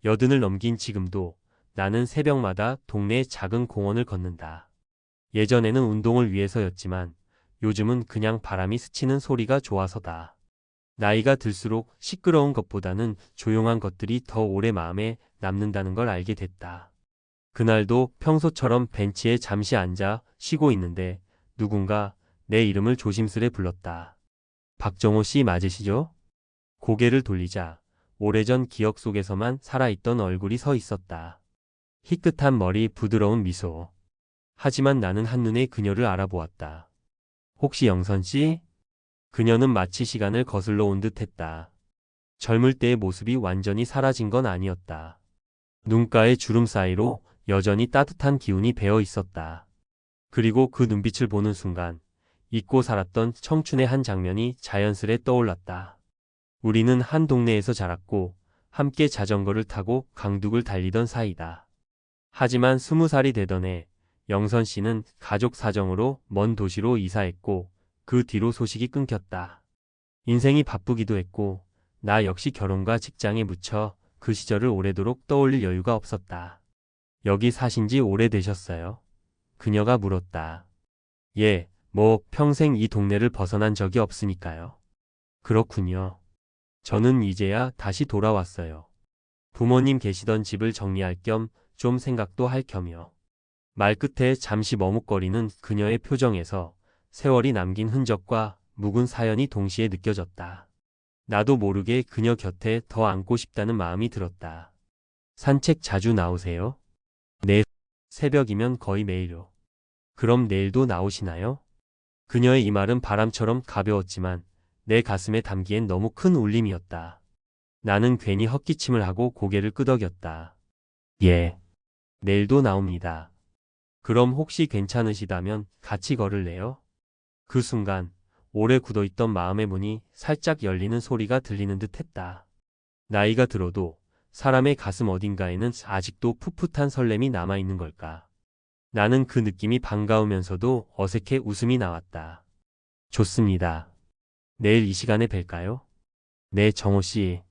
여든을 넘긴 지금도 나는 새벽마다 동네의 작은 공원을 걷는다. 예전에는 운동을 위해서였지만 요즘은 그냥 바람이 스치는 소리가 좋아서다. 나이가 들수록 시끄러운 것보다는 조용한 것들이 더 오래 마음에 남는다는 걸 알게 됐다. 그날도 평소처럼 벤치에 잠시 앉아 쉬고 있는데 누군가 내 이름을 조심스레 불렀다. 박정호 씨 맞으시죠? 고개를 돌리자 오래전 기억 속에서만 살아있던 얼굴이 서 있었다. 희끗한 머리, 부드러운 미소. 하지만 나는 한눈에 그녀를 알아보았다. 혹시 영선 씨? 그녀는 마치 시간을 거슬러 온 듯 했다. 젊을 때의 모습이 완전히 사라진 건 아니었다. 눈가의 주름 사이로 여전히 따뜻한 기운이 배어 있었다. 그리고 그 눈빛을 보는 순간 잊고 살았던 청춘의 한 장면이 자연스레 떠올랐다. 우리는 한 동네에서 자랐고 함께 자전거를 타고 강둑을 달리던 사이다. 하지만 20살이 되던 해 영선 씨는 가족 사정으로 먼 도시로 이사했고 그 뒤로 소식이 끊겼다. 인생이 바쁘기도 했고 나 역시 결혼과 직장에 묻혀 그 시절을 오래도록 떠올릴 여유가 없었다. 여기 사신 지 오래되셨어요? 그녀가 물었다. 예, 뭐 평생 이 동네를 벗어난 적이 없으니까요. 그렇군요. 저는 이제야 다시 돌아왔어요. 부모님 계시던 집을 정리할 겸 좀 생각도 할 겸이요. 말끝에 잠시 머뭇거리는 그녀의 표정에서 세월이 남긴 흔적과 묵은 사연이 동시에 느껴졌다. 나도 모르게 그녀 곁에 더 앉고 싶다는 마음이 들었다. 산책 자주 나오세요? 네, 새벽이면 거의 매일요. 그럼 내일도 나오시나요? 그녀의 이 말은 바람처럼 가벼웠지만 내 가슴에 담기엔 너무 큰 울림이었다. 나는 괜히 헛기침을 하고 고개를 끄덕였다. 예, 내일도 나옵니다. 그럼 혹시 괜찮으시다면 같이 걸을래요? 그 순간 오래 굳어있던 마음의 문이 살짝 열리는 소리가 들리는 듯 했다. 나이가 들어도 사람의 가슴 어딘가에는 아직도 풋풋한 설렘이 남아있는 걸까. 나는 그 느낌이 반가우면서도 어색해 웃음이 나왔다. 좋습니다. 내일 이 시간에 뵐까요? 네, 정호 씨.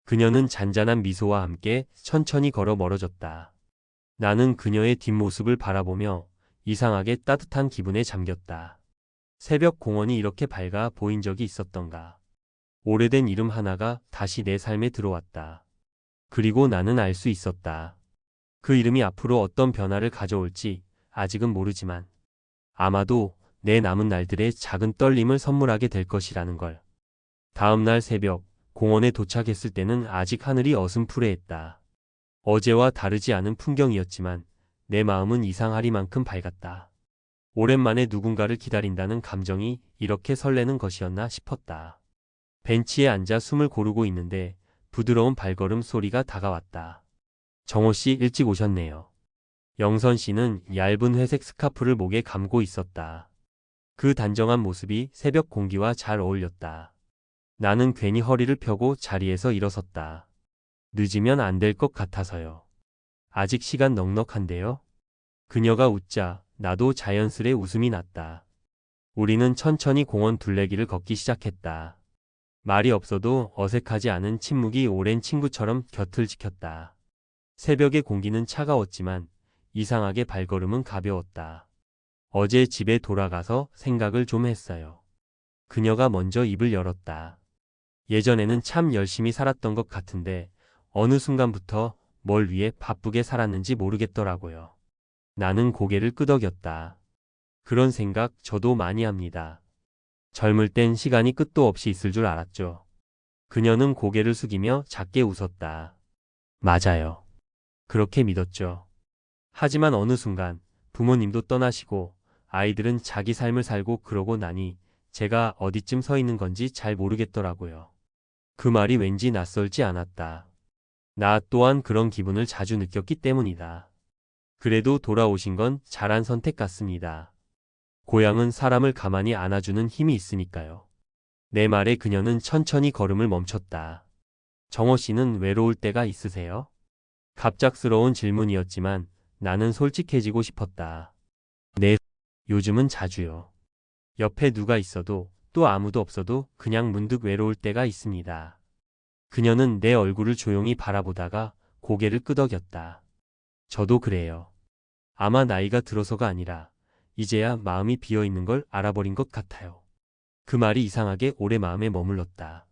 그녀는 잔잔한 미소와 함께 천천히 걸어 멀어졌다. 나는 그녀의 뒷모습을 바라보며 이상하게 따뜻한 기분에 잠겼다. 새벽 공원이 이렇게 밝아 보인 적이 있었던가. 오래된 이름 하나가 다시 내 삶에 들어왔다. 그리고 나는 알 수 있었다. 그 이름이 앞으로 어떤 변화를 가져올지 아직은 모르지만 아마도 내 남은 날들의 작은 떨림을 선물하게 될 것이라는 걸. 다음 날 새벽 공원에 도착했을 때는 아직 하늘이 어슴푸레했다. 어제와 다르지 않은 풍경이었지만 내 마음은 이상하리만큼 밝았다. 오랜만에 누군가를 기다린다는 감정이 이렇게 설레는 것이었나 싶었다. 벤치에 앉아 숨을 고르고 있는데 부드러운 발걸음 소리가 다가왔다. 정호 씨 일찍 오셨네요. 영선 씨는 얇은 회색 스카프를 목에 감고 있었다. 그 단정한 모습이 새벽 공기와 잘 어울렸다. 나는 괜히 허리를 펴고 자리에서 일어섰다. 늦으면 안 될 것 같아서요. 아직 시간 넉넉한데요? 그녀가 웃자 나도 자연스레 웃음이 났다. 우리는 천천히 공원 둘레길을 걷기 시작했다. 말이 없어도 어색하지 않은 침묵이 오랜 친구처럼 곁을 지켰다. 새벽의 공기는 차가웠지만 이상하게 발걸음은 가벼웠다. 어제 집에 돌아가서 생각을 좀 했어요. 그녀가 먼저 입을 열었다. 예전에는 참 열심히 살았던 것 같은데 어느 순간부터 뭘 위해 바쁘게 살았는지 모르겠더라고요. 나는 고개를 끄덕였다. 그런 생각 저도 많이 합니다. 젊을 땐 시간이 끝도 없이 있을 줄 알았죠. 그녀는 고개를 숙이며 작게 웃었다. 맞아요. 그렇게 믿었죠. 하지만 어느 순간 부모님도 떠나시고 아이들은 자기 삶을 살고 그러고 나니 제가 어디쯤 서 있는 건지 잘 모르겠더라고요. 그 말이 왠지 낯설지 않았다. 나 또한 그런 기분을 자주 느꼈기 때문이다. 그래도 돌아오신 건 잘한 선택 같습니다. 고향은 사람을 가만히 안아주는 힘이 있으니까요. 내 말에 그녀는 천천히 걸음을 멈췄다. 정호 씨는 외로울 때가 있으세요? 갑작스러운 질문이었지만 나는 솔직해지고 싶었다. 네, 요즘은 자주요. 옆에 누가 있어도 또 아무도 없어도 그냥 문득 외로울 때가 있습니다. 그녀는 내 얼굴을 조용히 바라보다가 고개를 끄덕였다. 저도 그래요. 아마 나이가 들어서가 아니라 이제야 마음이 비어 있는 걸 알아버린 것 같아요. 그 말이 이상하게 오래 마음에 머물렀다.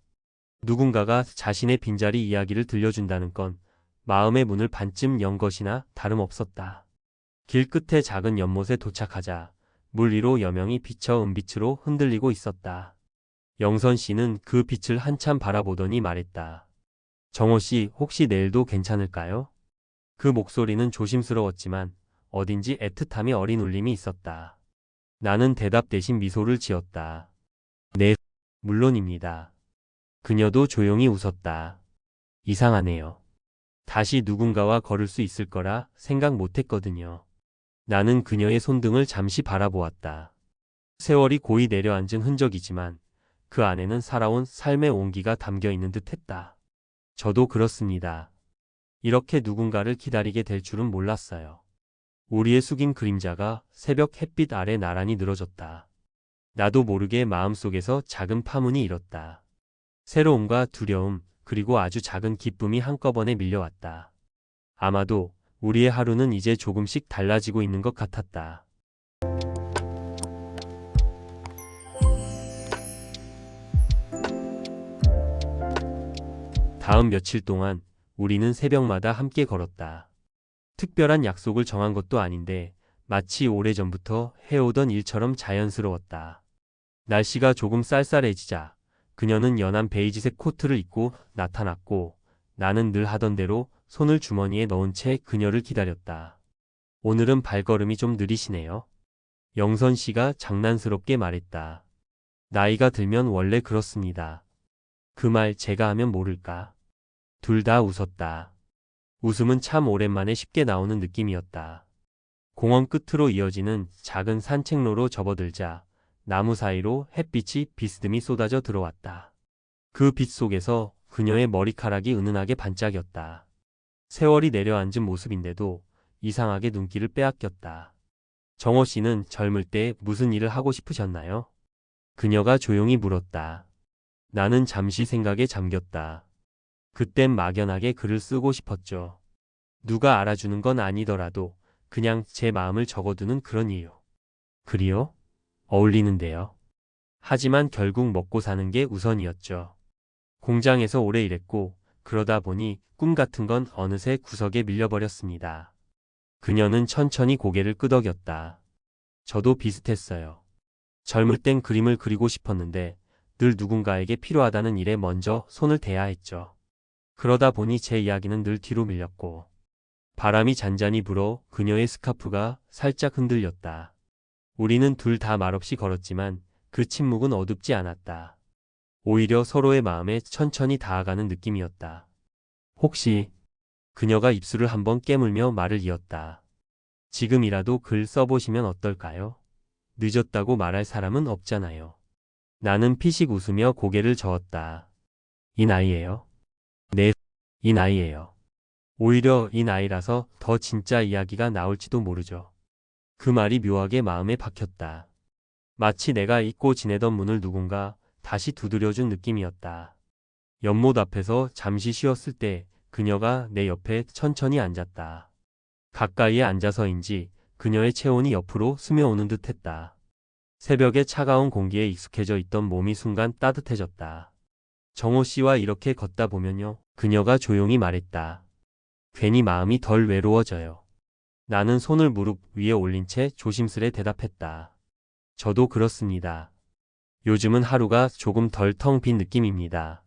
누군가가 자신의 빈자리 이야기를 들려준다는 건 마음의 문을 반쯤 연 것이나 다름없었다. 길 끝에 작은 연못에 도착하자 물 위로 여명이 비쳐 은빛으로 흔들리고 있었다. 영선 씨는 그 빛을 한참 바라보더니 말했다. 정호 씨, 혹시 내일도 괜찮을까요? 그 목소리는 조심스러웠지만 어딘지 애틋함이 어린 울림이 있었다. 나는 대답 대신 미소를 지었다. 네, 물론입니다. 그녀도 조용히 웃었다. 이상하네요. 다시 누군가와 걸을 수 있을 거라 생각 못했거든요. 나는 그녀의 손등을 잠시 바라보았다. 세월이 고이 내려앉은 흔적이지만 그 안에는 살아온 삶의 온기가 담겨 있는 듯했다. 저도 그렇습니다. 이렇게 누군가를 기다리게 될 줄은 몰랐어요. 우리의 숙인 그림자가 새벽 햇빛 아래 나란히 늘어졌다. 나도 모르게 마음속에서 작은 파문이 일었다. 새로움과 두려움, 그리고 아주 작은 기쁨이 한꺼번에 밀려왔다. 아마도 우리의 하루는 이제 조금씩 달라지고 있는 것 같았다. 다음 며칠 동안 우리는 새벽마다 함께 걸었다. 특별한 약속을 정한 것도 아닌데 마치 오래전부터 해오던 일처럼 자연스러웠다. 날씨가 조금 쌀쌀해지자 그녀는 연한 베이지색 코트를 입고 나타났고 나는 늘 하던 대로 손을 주머니에 넣은 채 그녀를 기다렸다. 오늘은 발걸음이 좀 느리시네요. 영선 씨가 장난스럽게 말했다. 나이가 들면 원래 그렇습니다. 그 말 제가 하면 모를까. 둘 다 웃었다. 웃음은 참 오랜만에 쉽게 나오는 느낌이었다. 공원 끝으로 이어지는 작은 산책로로 접어들자 나무 사이로 햇빛이 비스듬히 쏟아져 들어왔다. 그 빛 속에서 그녀의 머리카락이 은은하게 반짝였다. 세월이 내려앉은 모습인데도 이상하게 눈길을 빼앗겼다. 정호 씨는 젊을 때 무슨 일을 하고 싶으셨나요? 그녀가 조용히 물었다. 나는 잠시 생각에 잠겼다. 그땐 막연하게 글을 쓰고 싶었죠. 누가 알아주는 건 아니더라도 그냥 제 마음을 적어두는 그런 이유. 글이요? 어울리는데요. 하지만 결국 먹고 사는 게 우선이었죠. 공장에서 오래 일했고 그러다 보니 꿈 같은 건 어느새 구석에 밀려버렸습니다. 그녀는 천천히 고개를 끄덕였다. 저도 비슷했어요. 젊을 땐 그림을 그리고 싶었는데 늘 누군가에게 필요하다는 일에 먼저 손을 대야 했죠. 그러다 보니 제 이야기는 늘 뒤로 밀렸고 바람이 잔잔히 불어 그녀의 스카프가 살짝 흔들렸다. 우리는 둘 다 말없이 걸었지만 그 침묵은 어둡지 않았다. 오히려 서로의 마음에 천천히 닿아가는 느낌이었다. 혹시 그녀가 입술을 한번 깨물며 말을 이었다. 지금이라도 글 써보시면 어떨까요? 늦었다고 말할 사람은 없잖아요. 나는 피식 웃으며 고개를 저었다. 이 나이에요? 네, 이 나이에요. 오히려 이 나이라서 더 진짜 이야기가 나올지도 모르죠. 그 말이 묘하게 마음에 박혔다. 마치 내가 잊고 지내던 문을 누군가 다시 두드려준 느낌이었다. 연못 앞에서 잠시 쉬었을 때 그녀가 내 옆에 천천히 앉았다. 가까이에 앉아서인지 그녀의 체온이 옆으로 스며오는 듯했다. 새벽의 차가운 공기에 익숙해져 있던 몸이 순간 따뜻해졌다. 정호 씨와 이렇게 걷다 보면요. 그녀가 조용히 말했다. 괜히 마음이 덜 외로워져요. 나는 손을 무릎 위에 올린 채 조심스레 대답했다. 저도 그렇습니다. 요즘은 하루가 조금 덜 텅 빈 느낌입니다.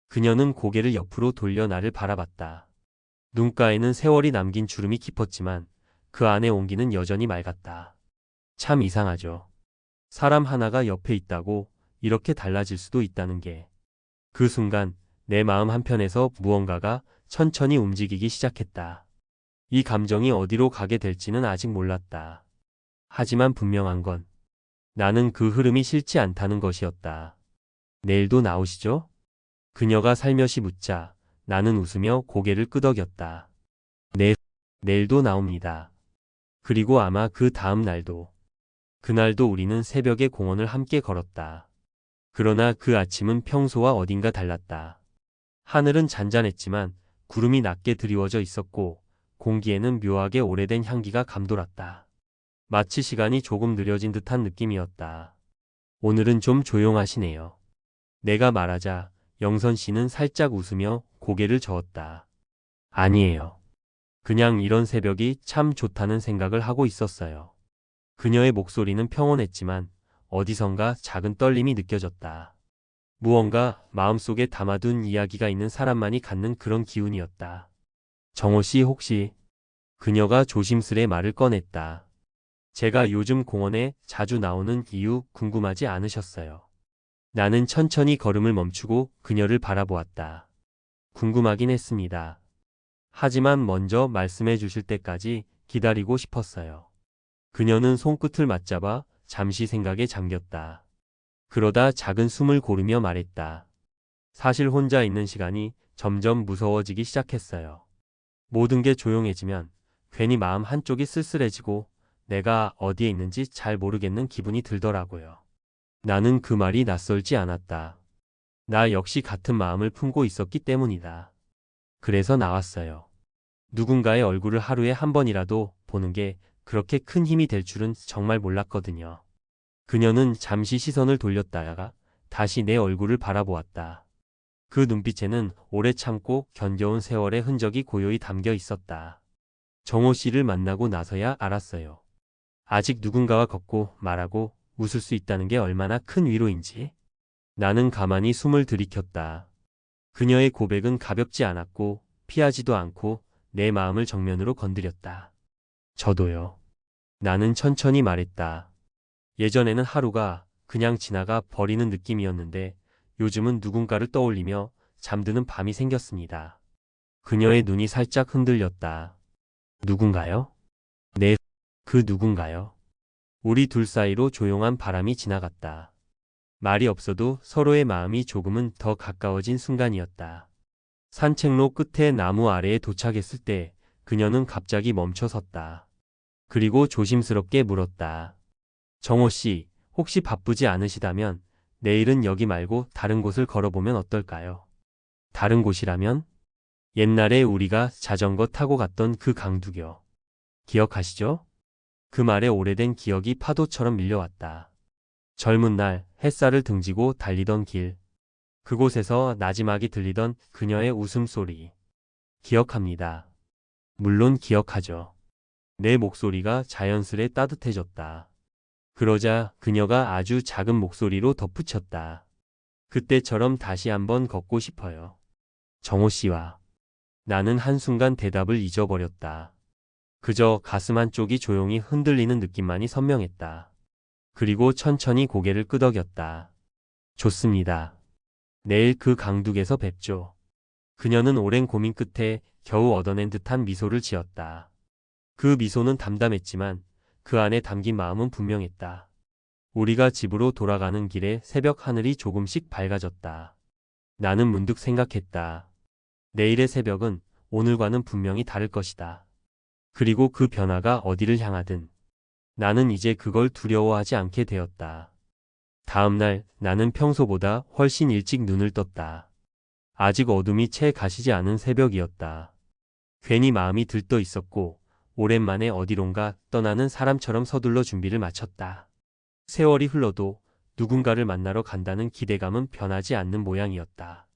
그녀는 고개를 옆으로 돌려 나를 바라봤다. 눈가에는 세월이 남긴 주름이 깊었지만 그 안의 온기는 여전히 맑았다. 참 이상하죠. 사람 하나가 옆에 있다고 이렇게 달라질 수도 있다는 게. 그 순간 내 마음 한편에서 무언가가 천천히 움직이기 시작했다. 이 감정이 어디로 가게 될지는 아직 몰랐다. 하지만 분명한 건 나는 그 흐름이 싫지 않다는 것이었다. 내일도 나오시죠? 그녀가 살며시 묻자 나는 웃으며 고개를 끄덕였다. 네, 내일도 나옵니다. 그리고 아마 그 다음 날도. 그날도 우리는 새벽에 공원을 함께 걸었다. 그러나 그 아침은 평소와 어딘가 달랐다. 하늘은 잔잔했지만 구름이 낮게 드리워져 있었고 공기에는 묘하게 오래된 향기가 감돌았다. 마치 시간이 조금 느려진 듯한 느낌이었다. 오늘은 좀 조용하시네요. 내가 말하자 영선 씨는 살짝 웃으며 고개를 저었다. 아니에요. 그냥 이런 새벽이 참 좋다는 생각을 하고 있었어요. 그녀의 목소리는 평온했지만 어디선가 작은 떨림이 느껴졌다. 무언가 마음속에 담아둔 이야기가 있는 사람만이 갖는 그런 기운이었다. 정호 씨 혹시? 그녀가 조심스레 말을 꺼냈다. 제가 요즘 공원에 자주 나오는 이유 궁금하지 않으셨어요? 나는 천천히 걸음을 멈추고 그녀를 바라보았다. 궁금하긴 했습니다. 하지만 먼저 말씀해 주실 때까지 기다리고 싶었어요. 그녀는 손끝을 맞잡아 잠시 생각에 잠겼다. 그러다 작은 숨을 고르며 말했다. 사실 혼자 있는 시간이 점점 무서워지기 시작했어요. 모든 게 조용해지면 괜히 마음 한쪽이 쓸쓸해지고 내가 어디에 있는지 잘 모르겠는 기분이 들더라고요. 나는 그 말이 낯설지 않았다. 나 역시 같은 마음을 품고 있었기 때문이다. 그래서 나왔어요. 누군가의 얼굴을 하루에 한 번이라도 보는 게 그렇게 큰 힘이 될 줄은 정말 몰랐거든요. 그녀는 잠시 시선을 돌렸다가 다시 내 얼굴을 바라보았다. 그 눈빛에는 오래 참고 견뎌온 세월의 흔적이 고요히 담겨 있었다. 정호 씨를 만나고 나서야 알았어요. 아직 누군가와 걷고 말하고 웃을 수 있다는 게 얼마나 큰 위로인지. 나는 가만히 숨을 들이켰다. 그녀의 고백은 가볍지 않았고 피하지도 않고 내 마음을 정면으로 건드렸다. 저도요. 나는 천천히 말했다. 예전에는 하루가 그냥 지나가 버리는 느낌이었는데 요즘은 누군가를 떠올리며 잠드는 밤이 생겼습니다. 그녀의 눈이 살짝 흔들렸다. 누군가요? 네, 그 누군가요? 우리 둘 사이로 조용한 바람이 지나갔다. 말이 없어도 서로의 마음이 조금은 더 가까워진 순간이었다. 산책로 끝에 나무 아래에 도착했을 때 그녀는 갑자기 멈춰 섰다. 그리고 조심스럽게 물었다. 정호 씨, 혹시 바쁘지 않으시다면 내일은 여기 말고 다른 곳을 걸어보면 어떨까요? 다른 곳이라면? 옛날에 우리가 자전거 타고 갔던 그 강둑요. 기억하시죠? 그 말에 오래된 기억이 파도처럼 밀려왔다. 젊은 날 햇살을 등지고 달리던 길. 그곳에서 나지막이 들리던 그녀의 웃음소리. 기억합니다. 물론 기억하죠. 내 목소리가 자연스레 따뜻해졌다. 그러자 그녀가 아주 작은 목소리로 덧붙였다. 그때처럼 다시 한번 걷고 싶어요. 정호 씨와. 나는 한순간 대답을 잊어버렸다. 그저 가슴 한쪽이 조용히 흔들리는 느낌만이 선명했다. 그리고 천천히 고개를 끄덕였다. 좋습니다. 내일 그 강둑에서 뵙죠. 그녀는 오랜 고민 끝에 겨우 얻어낸 듯한 미소를 지었다. 그 미소는 담담했지만 그 안에 담긴 마음은 분명했다. 우리가 집으로 돌아가는 길에 새벽 하늘이 조금씩 밝아졌다. 나는 문득 생각했다. 내일의 새벽은 오늘과는 분명히 다를 것이다. 그리고 그 변화가 어디를 향하든 나는 이제 그걸 두려워하지 않게 되었다. 다음 날 나는 평소보다 훨씬 일찍 눈을 떴다. 아직 어둠이 채 가시지 않은 새벽이었다. 괜히 마음이 들떠 있었고 오랜만에 어디론가 떠나는 사람처럼 서둘러 준비를 마쳤다. 세월이 흘러도 누군가를 만나러 간다는 기대감은 변하지 않는 모양이었다.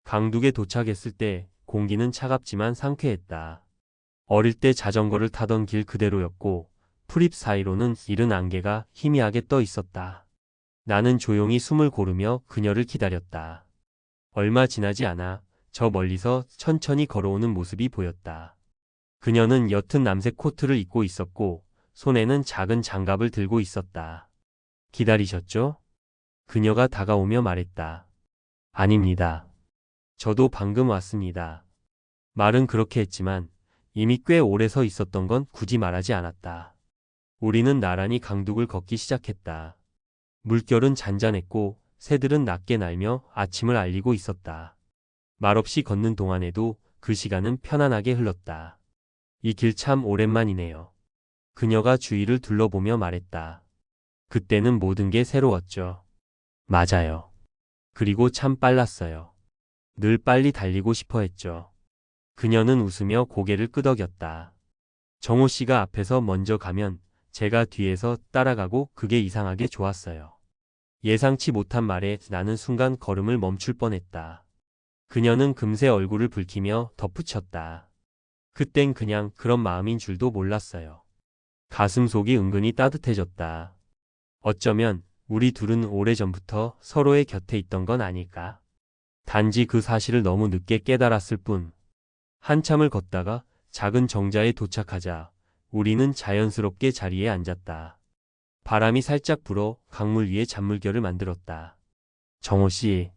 강둑에 도착했을 때 공기는 차갑지만 상쾌했다. 어릴 때 자전거를 타던 길 그대로였고 풀잎 사이로는 이른 안개가 희미하게 떠 있었다. 나는 조용히 숨을 고르며 그녀를 기다렸다. 얼마 지나지 않아 저 멀리서 천천히 걸어오는 모습이 보였다. 그녀는 옅은 남색 코트를 입고 있었고 손에는 작은 장갑을 들고 있었다. 기다리셨죠? 그녀가 다가오며 말했다. 아닙니다. 저도 방금 왔습니다. 말은 그렇게 했지만 이미 꽤 오래 서 있었던 건 굳이 말하지 않았다. 우리는 나란히 강둑을 걷기 시작했다. 물결은 잔잔했고 새들은 낮게 날며 아침을 알리고 있었다. 말없이 걷는 동안에도 그 시간은 편안하게 흘렀다. 이 길 참 오랜만이네요. 그녀가 주위를 둘러보며 말했다. 그때는 모든 게 새로웠죠. 맞아요. 그리고 참 빨랐어요. 늘 빨리 달리고 싶어 했죠. 그녀는 웃으며 고개를 끄덕였다. 정호 씨가 앞에서 먼저 가면 제가 뒤에서 따라가고 그게 이상하게 좋았어요. 예상치 못한 말에 나는 순간 걸음을 멈출 뻔했다. 그녀는 금세 얼굴을 붉히며 덧붙였다. 그땐 그냥 그런 마음인 줄도 몰랐어요. 가슴속이 은근히 따뜻해졌다. 어쩌면 우리 둘은 오래전부터 서로의 곁에 있던 건 아닐까. 단지 그 사실을 너무 늦게 깨달았을 뿐. 한참을 걷다가 작은 정자에 도착하자 우리는 자연스럽게 자리에 앉았다. 바람이 살짝 불어 강물 위에 잔물결을 만들었다. 정호 씨.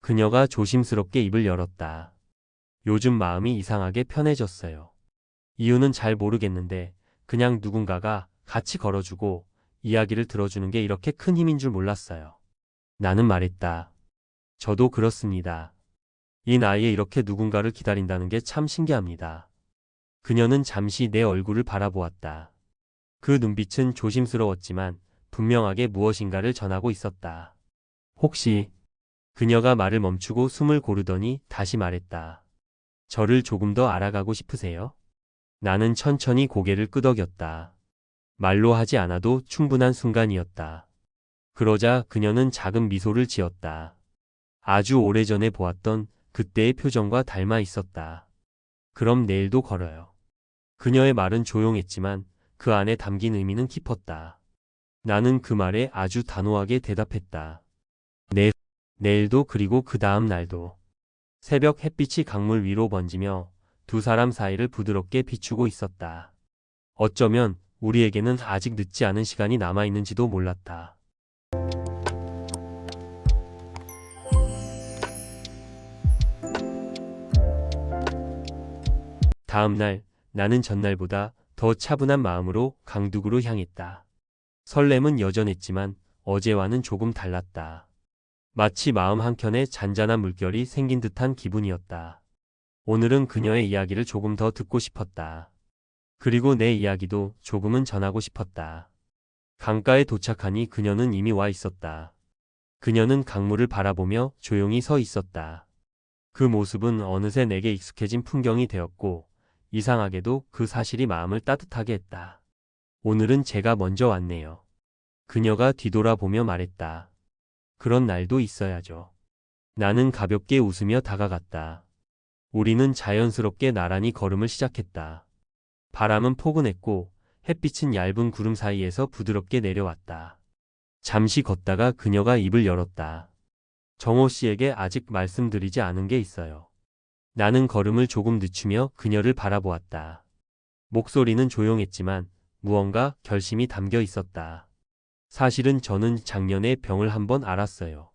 그녀가 조심스럽게 입을 열었다. 요즘 마음이 이상하게 편해졌어요. 이유는 잘 모르겠는데 그냥 누군가가 같이 걸어주고 이야기를 들어주는 게 이렇게 큰 힘인 줄 몰랐어요. 나는 말했다. 저도 그렇습니다. 이 나이에 이렇게 누군가를 기다린다는 게 참 신기합니다. 그녀는 잠시 내 얼굴을 바라보았다. 그 눈빛은 조심스러웠지만 분명하게 무엇인가를 전하고 있었다. 혹시 그녀가 말을 멈추고 숨을 고르더니 다시 말했다. 저를 조금 더 알아가고 싶으세요? 나는 천천히 고개를 끄덕였다. 말로 하지 않아도 충분한 순간이었다. 그러자 그녀는 작은 미소를 지었다. 아주 오래전에 보았던 그때의 표정과 닮아 있었다. 그럼 내일도 걸어요. 그녀의 말은 조용했지만 그 안에 담긴 의미는 깊었다. 나는 그 말에 아주 단호하게 대답했다. 네, 내일도 그리고 그 다음 날도. 새벽 햇빛이 강물 위로 번지며 두 사람 사이를 부드럽게 비추고 있었다. 어쩌면 우리에게는 아직 늦지 않은 시간이 남아있는지도 몰랐다. 다음 날 나는 전날보다 더 차분한 마음으로 강둑으로 향했다. 설렘은 여전했지만 어제와는 조금 달랐다. 마치 마음 한켠에 잔잔한 물결이 생긴 듯한 기분이었다. 오늘은 그녀의 이야기를 조금 더 듣고 싶었다. 그리고 내 이야기도 조금은 전하고 싶었다. 강가에 도착하니 그녀는 이미 와 있었다. 그녀는 강물을 바라보며 조용히 서 있었다. 그 모습은 어느새 내게 익숙해진 풍경이 되었고 이상하게도 그 사실이 마음을 따뜻하게 했다. 오늘은 제가 먼저 왔네요. 그녀가 뒤돌아보며 말했다. 그런 날도 있어야죠. 나는 가볍게 웃으며 다가갔다. 우리는 자연스럽게 나란히 걸음을 시작했다. 바람은 포근했고 햇빛은 얇은 구름 사이에서 부드럽게 내려왔다. 잠시 걷다가 그녀가 입을 열었다. 정호 씨에게 아직 말씀드리지 않은 게 있어요. 나는 걸음을 조금 늦추며 그녀를 바라보았다. 목소리는 조용했지만 무언가 결심이 담겨 있었다. 사실은 저는 작년에 병을 한번 앓았어요.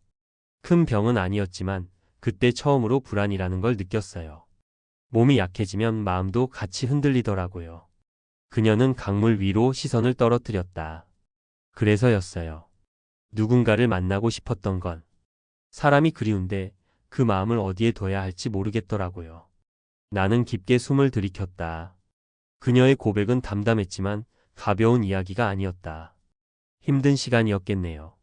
큰 병은 아니었지만 그때 처음으로 불안이라는 걸 느꼈어요. 몸이 약해지면 마음도 같이 흔들리더라고요. 그녀는 강물 위로 시선을 떨어뜨렸다. 그래서였어요. 누군가를 만나고 싶었던 건 사람이 그리운데 그 마음을 어디에 둬야 할지 모르겠더라고요. 나는 깊게 숨을 들이켰다. 그녀의 고백은 담담했지만 가벼운 이야기가 아니었다. 힘든 시간이었겠네요.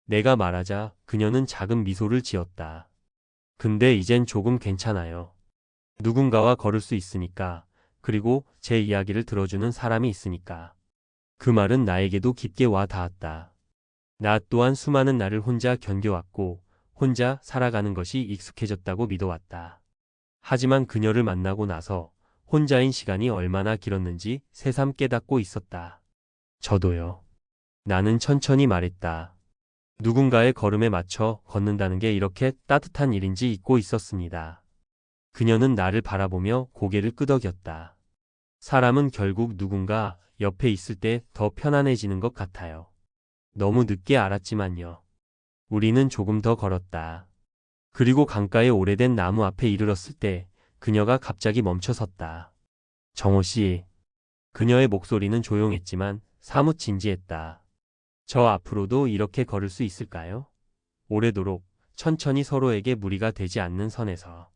내가 말하자 그녀는 작은 미소를 지었다. 근데 이젠 조금 괜찮아요. 누군가와 걸을 수 있으니까, 그리고 제 이야기를 들어주는 사람이 있으니까. 그 말은 나에게도 깊게 와 닿았다. 나 또한 수많은 날을 혼자 견뎌왔고, 혼자 살아가는 것이 익숙해졌다고 믿어왔다. 하지만 그녀를 만나고 나서 혼자인 시간이 얼마나 길었는지 새삼 깨닫고 있었다. 저도요. 나는 천천히 말했다. 누군가의 걸음에 맞춰 걷는다는 게 이렇게 따뜻한 일인지 잊고 있었습니다. 그녀는 나를 바라보며 고개를 끄덕였다. 사람은 결국 누군가 옆에 있을 때 더 편안해지는 것 같아요. 너무 늦게 알았지만요. 우리는 조금 더 걸었다. 그리고 강가의 오래된 나무 앞에 이르렀을 때 그녀가 갑자기 멈춰 섰다. 정호 씨. 그녀의 목소리는 조용했지만 사뭇 진지했다. 저 앞으로도 이렇게 걸을 수 있을까요? 오래도록 천천히 서로에게 무리가 되지 않는 선에서.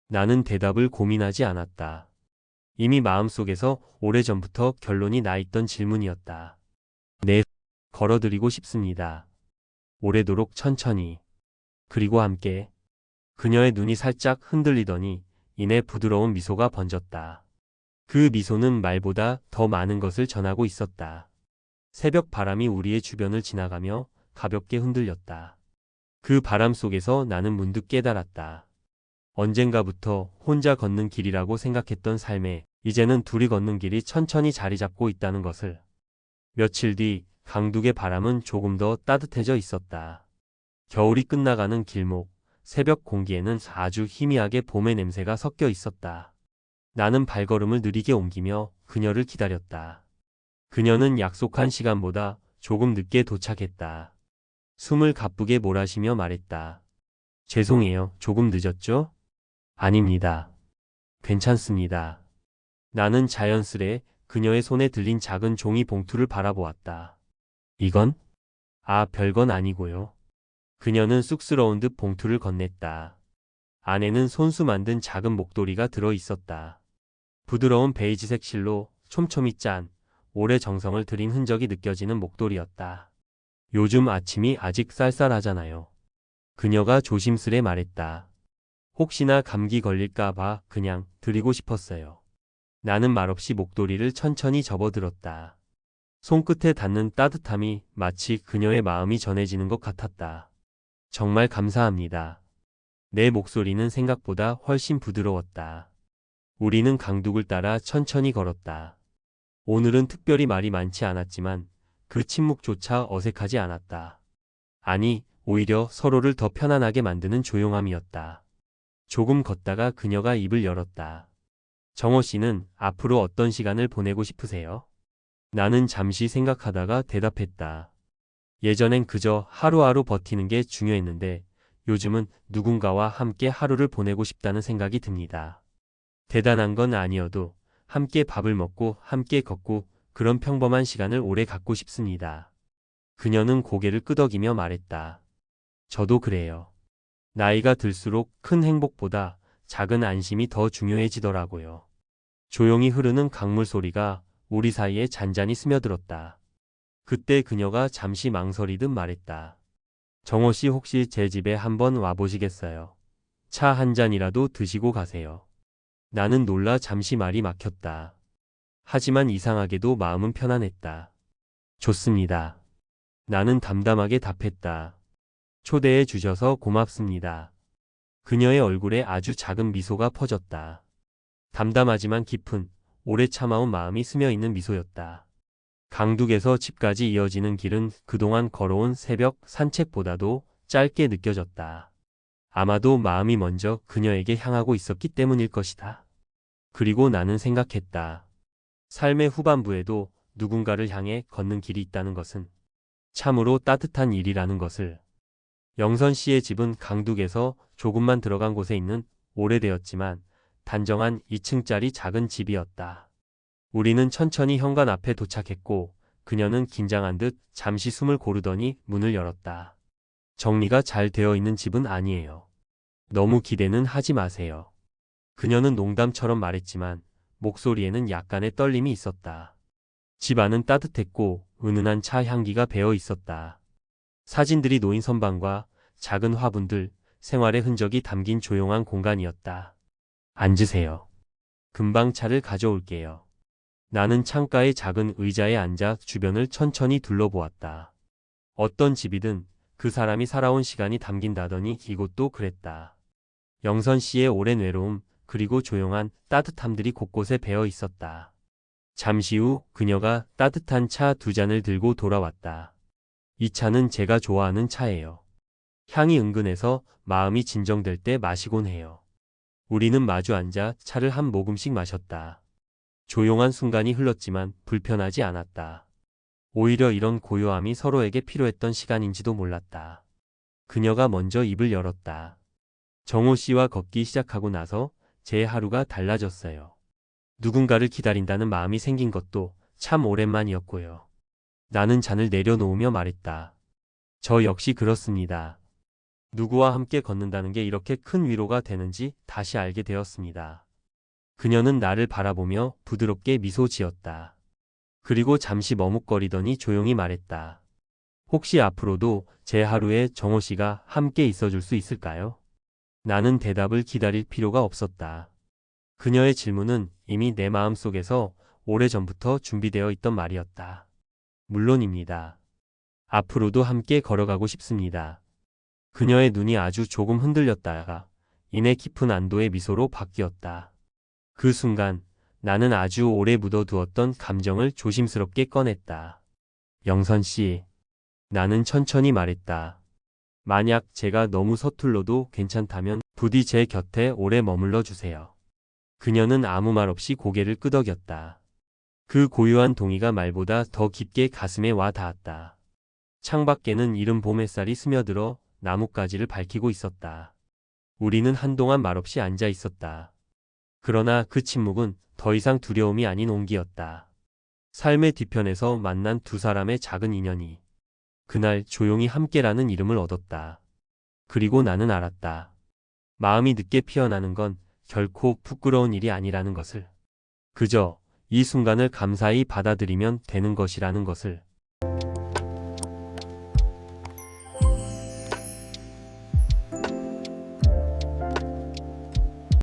나는 대답을 고민하지 않았다. 이미 마음속에서 오래전부터 결론이 나 있던 질문이었다. 네, 걸어드리고 싶습니다. 오래도록 천천히. 그리고 함께. 그녀의 눈이 살짝 흔들리더니 이내 부드러운 미소가 번졌다. 그 미소는 말보다 더 많은 것을 전하고 있었다. 새벽 바람이 우리의 주변을 지나가며 가볍게 흔들렸다. 그 바람 속에서 나는 문득 깨달았다. 언젠가부터 혼자 걷는 길이라고 생각했던 삶에 이제는 둘이 걷는 길이 천천히 자리 잡고 있다는 것을. 며칠 뒤 강둑의 바람은 조금 더 따뜻해져 있었다. 겨울이 끝나가는 길목, 새벽 공기에는 아주 희미하게 봄의 냄새가 섞여 있었다. 나는 발걸음을 느리게 옮기며 그녀를 기다렸다. 그녀는 약속한 시간보다 조금 늦게 도착했다. 숨을 가쁘게 몰아쉬며 말했다. 죄송해요. 조금 늦었죠? 아닙니다. 괜찮습니다. 나는 자연스레 그녀의 손에 들린 작은 종이 봉투를 바라보았다. 이건? 아, 별건 아니고요. 그녀는 쑥스러운 듯 봉투를 건넸다. 안에는 손수 만든 작은 목도리가 들어 있었다. 부드러운 베이지색 실로 촘촘히 짠, 오래 정성을 들인 흔적이 느껴지는 목도리였다. 요즘 아침이 아직 쌀쌀하잖아요. 그녀가 조심스레 말했다. 혹시나 감기 걸릴까 봐 그냥 드리고 싶었어요. 나는 말없이 목도리를 천천히 접어들었다. 손끝에 닿는 따뜻함이 마치 그녀의 마음이 전해지는 것 같았다. 정말 감사합니다. 내 목소리는 생각보다 훨씬 부드러웠다. 우리는 강둑을 따라 천천히 걸었다. 오늘은 특별히 말이 많지 않았지만 그 침묵조차 어색하지 않았다. 아니, 오히려 서로를 더 편안하게 만드는 조용함이었다. 조금 걷다가 그녀가 입을 열었다. 정호 씨는 앞으로 어떤 시간을 보내고 싶으세요? 나는 잠시 생각하다가 대답했다. 예전엔 그저 하루하루 버티는 게 중요했는데 요즘은 누군가와 함께 하루를 보내고 싶다는 생각이 듭니다. 대단한 건 아니어도 함께 밥을 먹고 함께 걷고 그런 평범한 시간을 오래 갖고 싶습니다. 그녀는 고개를 끄덕이며 말했다. 저도 그래요. 나이가 들수록 큰 행복보다 작은 안심이 더 중요해지더라고요. 조용히 흐르는 강물 소리가 우리 사이에 잔잔히 스며들었다. 그때 그녀가 잠시 망설이듯 말했다. 정호 씨 혹시 제 집에 한번 와보시겠어요? 차 한 잔이라도 드시고 가세요. 나는 놀라 잠시 말이 막혔다. 하지만 이상하게도 마음은 편안했다. 좋습니다. 나는 담담하게 답했다. 초대해 주셔서 고맙습니다. 그녀의 얼굴에 아주 작은 미소가 퍼졌다. 담담하지만 깊은, 오래 참아온 마음이 스며있는 미소였다. 강둑에서 집까지 이어지는 길은 그동안 걸어온 새벽 산책보다도 짧게 느껴졌다. 아마도 마음이 먼저 그녀에게 향하고 있었기 때문일 것이다. 그리고 나는 생각했다. 삶의 후반부에도 누군가를 향해 걷는 길이 있다는 것은 참으로 따뜻한 일이라는 것을. 영선 씨의 집은 강둑에서 조금만 들어간 곳에 있는 오래되었지만 단정한 2층짜리 작은 집이었다. 우리는 천천히 현관 앞에 도착했고 그녀는 긴장한 듯 잠시 숨을 고르더니 문을 열었다. 정리가 잘 되어 있는 집은 아니에요. 너무 기대는 하지 마세요. 그녀는 농담처럼 말했지만 목소리에는 약간의 떨림이 있었다. 집 안은 따뜻했고 은은한 차 향기가 배어 있었다. 사진들이 놓인 선반과 작은 화분들, 생활의 흔적이 담긴 조용한 공간이었다. 앉으세요. 금방 차를 가져올게요. 나는 창가의 작은 의자에 앉아 주변을 천천히 둘러보았다. 어떤 집이든 그 사람이 살아온 시간이 담긴다더니 이곳도 그랬다. 영선 씨의 오랜 외로움, 그리고 조용한 따뜻함들이 곳곳에 배어 있었다. 잠시 후 그녀가 따뜻한 차 2잔을 들고 돌아왔다. 이 차는 제가 좋아하는 차예요. 향이 은근해서 마음이 진정될 때 마시곤 해요. 우리는 마주 앉아 차를 한 모금씩 마셨다. 조용한 순간이 흘렀지만 불편하지 않았다. 오히려 이런 고요함이 서로에게 필요했던 시간인지도 몰랐다. 그녀가 먼저 입을 열었다. 정호 씨와 걷기 시작하고 나서 제 하루가 달라졌어요. 누군가를 기다린다는 마음이 생긴 것도 참 오랜만이었고요. 나는 잔을 내려놓으며 말했다. 저 역시 그렇습니다. 누구와 함께 걷는다는 게 이렇게 큰 위로가 되는지 다시 알게 되었습니다. 그녀는 나를 바라보며 부드럽게 미소 지었다. 그리고 잠시 머뭇거리더니 조용히 말했다. 혹시 앞으로도 제 하루에 정호 씨가 함께 있어줄 수 있을까요? 나는 대답을 기다릴 필요가 없었다. 그녀의 질문은 이미 내 마음속에서 오래전부터 준비되어 있던 말이었다. 물론입니다. 앞으로도 함께 걸어가고 싶습니다. 그녀의 눈이 아주 조금 흔들렸다가 이내 깊은 안도의 미소로 바뀌었다. 그 순간 나는 아주 오래 묻어두었던 감정을 조심스럽게 꺼냈다. 영선 씨, 나는 천천히 말했다. 만약 제가 너무 서툴러도 괜찮다면 부디 제 곁에 오래 머물러 주세요. 그녀는 아무 말 없이 고개를 끄덕였다. 그 고요한 동의가 말보다 더 깊게 가슴에 와 닿았다. 창밖에는 이른 봄 햇살이 스며들어 나뭇가지를 밝히고 있었다. 우리는 한동안 말없이 앉아 있었다. 그러나 그 침묵은 더 이상 두려움이 아닌 온기였다. 삶의 뒤편에서 만난 두 사람의 작은 인연이 그날 조용히 함께라는 이름을 얻었다. 그리고 나는 알았다. 마음이 늦게 피어나는 건 결코 부끄러운 일이 아니라는 것을. 그저 이 순간을 감사히 받아들이면 되는 것이라는 것을.